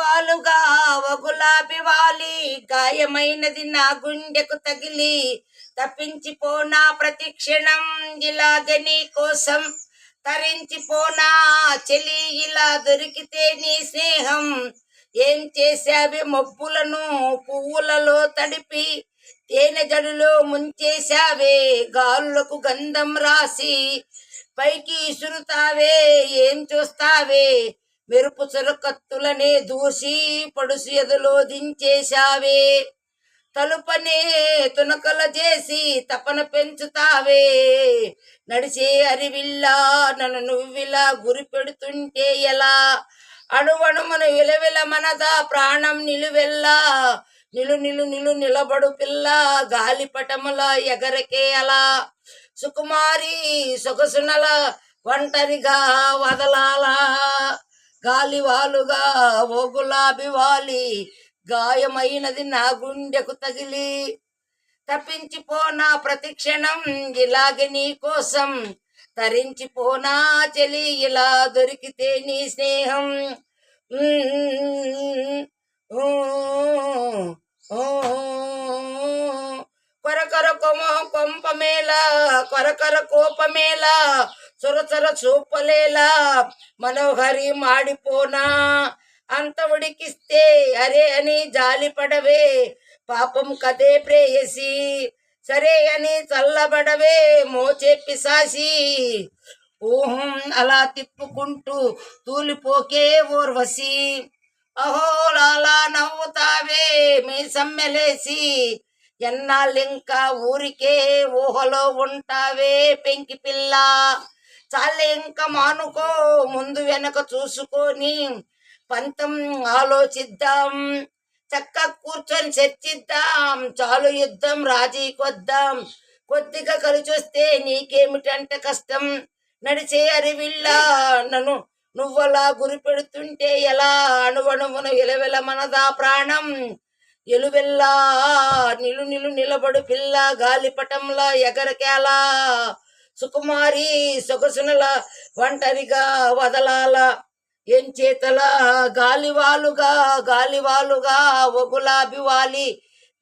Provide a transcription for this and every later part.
వాలుగా ఓ గులాబీ వాలి, గాయమైనది నా గుండెకు తగిలి, తప్పించిపోనా ప్రతిక్షణం ఇలాగే నీ కోసం, తరించిపోనా చెలి ఇలా దొరికితే నీ స్నేహం. ఏం చేశావే మబ్బులను పువ్వులలో తడిపి, తేనె జడులో ముంచేశావే గాలులకు గంధం రాసి, పైకి ఇసురుతావే ఏం చూస్తావే, మెరుపు చురకత్తులనే దూసి పడుసు ఎదలో దించేశావే. తలుపనే తునకల చేసి తపన పెంచుతావే, నడిచే అరివిల్లా నన్ను నువ్విలా గురి పెడుతుంటే ఎలా, అణువణుమున విలవిల మనదా ప్రాణం నిలువెల్లా, నిలు నిలు నిలు నిలబడు పిల్ల గాలిపటముల ఎగరకే అలా, సుకుమారి సొగసునల ఒంటరిగా వదలాలా, గాలివాలుగా ఓ గులాబీ వాలి, గాయమైనది నా గుండెకు తగిలి, తప్పించిపోనా ప్రతిక్షణం ఇలాగే నీ కోసం, తరించిపోనా చెలి ఇలా దొరికితే నీ స్నేహం. కొరకొర కొంపమేలా, కొరకొర కోపమేలా, చొరచొర చూపలేలా, మనోహరి మాడిపోనా, అంత ఉడికిస్తే అరే అని జాలి పడవే, పాపం కదే ప్రేయసి, సరే అని చల్లబడవే మోచే పిశాసి. ఊహం అలా తిప్పుకుంటూ తూలిపోకే ఊర్వశి, అహో లాలా నవ్వుతావే మీ సమ్మెలేసి, ఎన్నాళ్ళింకా ఊరికే ఊహలో ఉంటావే పెంకి పిల్ల, చాలే ఇంకా మానుకో ముందు వెనక చూసుకొని, పంతం ఆలోచిద్దాం చక్క కూర్చొని చర్చిద్దాం, చాలు యుద్ధం రాజీకొద్దాం, కొద్దిగా కలిచొస్తే నీకేమిటంట కష్టం, నడిచే అరివిల్లా నన్ను నువ్వలా గురి పెడుతుంటే ఎలా, అణువణువున విలవిల మనదా ప్రాణం ఎలువెల్లా, నిలు నిలు నిలబడు పిల్ల గాలిపటంలా ఎగరకేలా, సుకుమారి సొగసునల ఒంటరిగా వదలాల, ఏం చేతలా గాలివాలుగా గాలివాలుగా ఓ గులాబీ వాలి,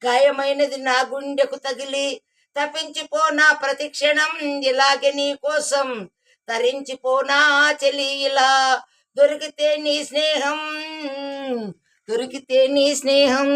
గాయమైనది నా గుండెకు తగిలి, తప్పించిపోనా ప్రతిక్షణం ఇలాగే నీ కోసం, తరించిపోనా చెలి ఇలా దొరికితే నీ స్నేహం, దొరికితే నీ స్నేహం.